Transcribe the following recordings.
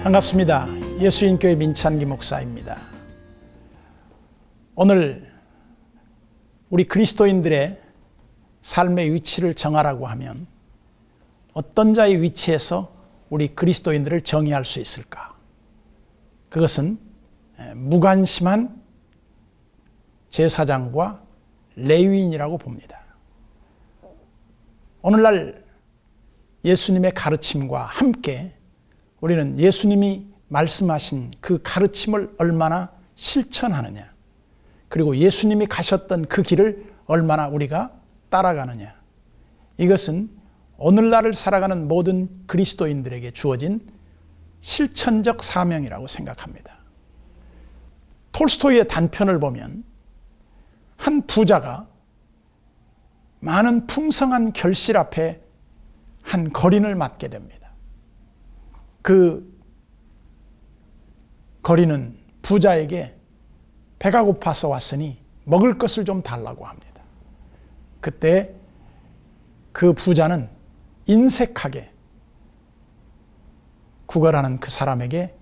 반갑습니다. 예수인교회 민찬기 목사입니다. 오늘 우리 그리스도인들의 삶의 위치를 정하라고 하면 어떤 자의 위치에서 우리 그리스도인들을 정의할 수 있을까? 그것은 무관심한 제사장과 레위인이라고 봅니다. 오늘날 예수님의 가르침과 함께 우리는 예수님이 말씀하신 그 가르침을 얼마나 실천하느냐, 그리고 예수님이 가셨던 그 길을 얼마나 우리가 따라가느냐, 이것은 오늘날을 살아가는 모든 그리스도인들에게 주어진 실천적 사명이라고 생각합니다. 톨스토이의 단편을 보면 한 부자가 많은 풍성한 결실 앞에 한 거린을 맞게 됩니다. 그 거린은 부자에게 배가 고파서 왔으니 먹을 것을 좀 달라고 합니다. 그때 그 부자는 인색하게 구걸하는 그 사람에게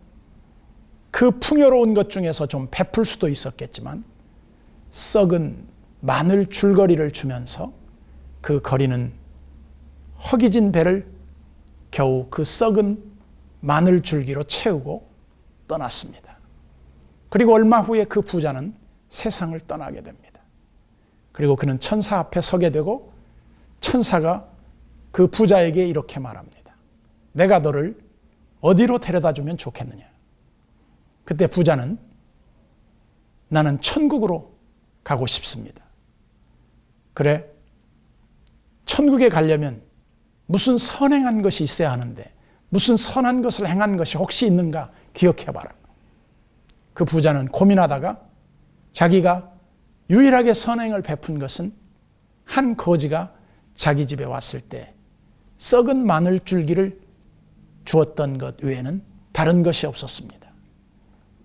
그 풍요로운 것 중에서 좀 베풀 수도 있었겠지만 썩은 마늘 줄거리를 주면서 그 거린은 허기진 배를 겨우 그 썩은 마늘 줄기로 채우고 떠났습니다. 그리고 얼마 후에 그 부자는 세상을 떠나게 됩니다. 그리고 그는 천사 앞에 서게 되고 천사가 그 부자에게 이렇게 말합니다. 내가 너를 어디로 데려다 주면 좋겠느냐? 그때 부자는 나는 천국으로 가고 싶습니다. 그래, 천국에 가려면 무슨 선행한 것이 있어야 하는데 무슨 선한 것을 행한 것이 혹시 있는가 기억해봐라. 그 부자는 고민하다가 자기가 유일하게 선행을 베푼 것은 한 거지가 자기 집에 왔을 때 썩은 마늘 줄기를 주었던 것 외에는 다른 것이 없었습니다.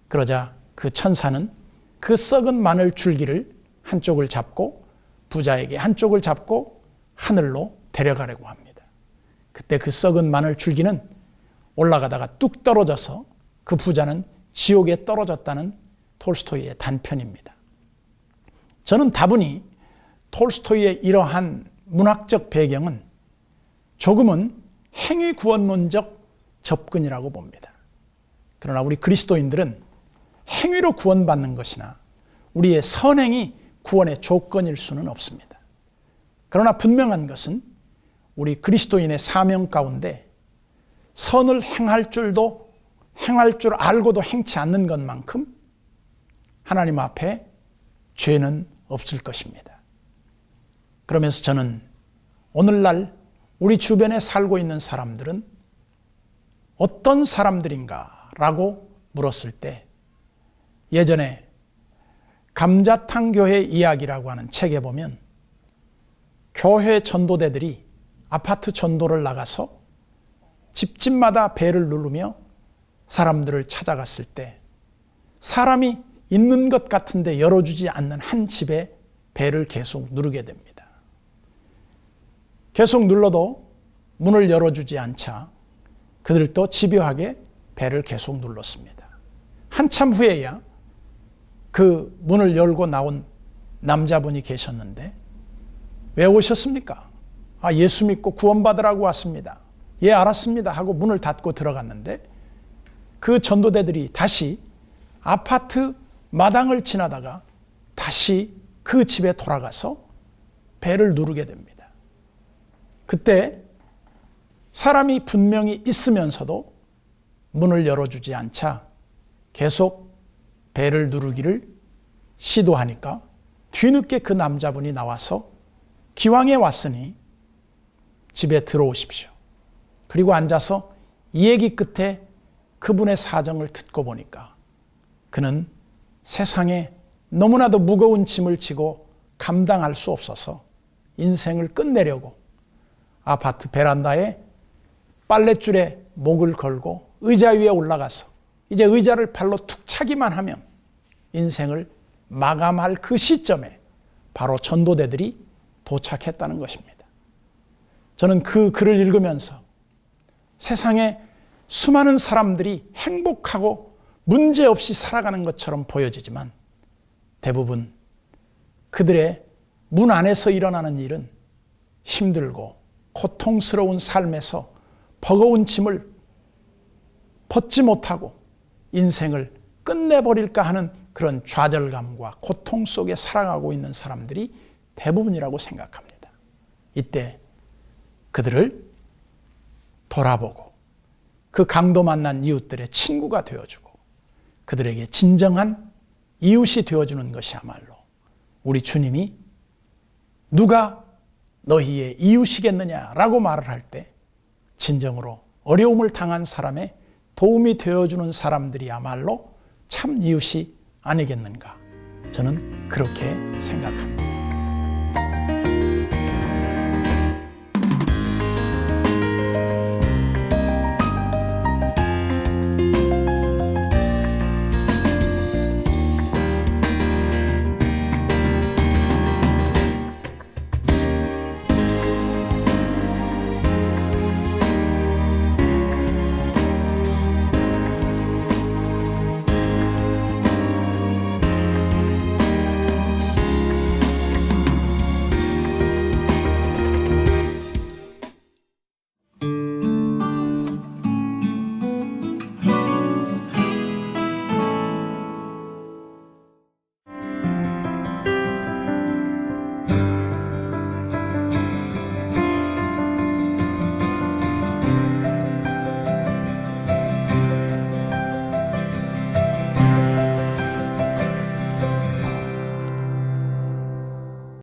그러자 그 천사는 그 썩은 마늘 줄기를 한쪽을 잡고 부자에게 한쪽을 잡고 하늘로 데려가려고 합니다. 그때 그 썩은 마늘 줄기는 올라가다가 뚝 떨어져서 그 부자는 지옥에 떨어졌다는 톨스토이의 단편입니다. 저는 다분히 톨스토이의 이러한 문학적 배경은 조금은 행위구원론적 접근이라고 봅니다. 그러나 우리 그리스도인들은 행위로 구원받는 것이나 우리의 선행이 구원의 조건일 수는 없습니다. 그러나 분명한 것은 우리 그리스도인의 사명 가운데 선을 행할 줄 알고도 행치 않는 것만큼 하나님 앞에 죄는 없을 것입니다. 그러면서 저는 오늘날 우리 주변에 살고 있는 사람들은 어떤 사람들인가 라고 물었을 때 예전에 감자탕 교회 이야기라고 하는 책에 보면 교회 전도대들이 아파트 전도를 나가서 집집마다 벨을 누르며 사람들을 찾아갔을 때 사람이 있는 것 같은데 열어주지 않는 한 집에 벨을 계속 누르게 됩니다. 계속 눌러도 문을 열어주지 않자 그들도 집요하게 벨을 계속 눌렀습니다. 한참 후에야 그 문을 열고 나온 남자분이 계셨는데 왜 오셨습니까? 예수 믿고 구원받으라고 왔습니다. 예, 알았습니다 하고 문을 닫고 들어갔는데 그 전도대들이 다시 아파트 마당을 지나다가 다시 그 집에 돌아가서 벨을 누르게 됩니다. 그때 사람이 분명히 있으면서도 문을 열어주지 않자 계속 벨을 누르기를 시도하니까 뒤늦게 그 남자분이 나와서 기왕에 왔으니 집에 들어오십시오. 그리고 앉아서 이 얘기 끝에 그분의 사정을 듣고 보니까 그는 세상에 너무나도 무거운 짐을 지고 감당할 수 없어서 인생을 끝내려고 아파트 베란다에 빨랫줄에 목을 걸고 의자 위에 올라가서 이제 의자를 발로 툭 차기만 하면 인생을 마감할 그 시점에 바로 전도대들이 도착했다는 것입니다. 저는 그 글을 읽으면서 세상에 수많은 사람들이 행복하고 문제없이 살아가는 것처럼 보여지지만 대부분 그들의 문 안에서 일어나는 일은 힘들고 고통스러운 삶에서 버거운 짐을 벗지 못하고 인생을 끝내버릴까 하는 그런 좌절감과 고통 속에 살아가고 있는 사람들이 대부분이라고 생각합니다. 이때 그들을 돌아보고 그 강도 만난 이웃들의 친구가 되어주고 그들에게 진정한 이웃이 되어주는 것이야말로 우리 주님이 누가 너희의 이웃이겠느냐라고 말을 할 때 진정으로 어려움을 당한 사람의 도움이 되어주는 사람들이야말로 참 이웃이 아니겠는가, 저는 그렇게 생각합니다.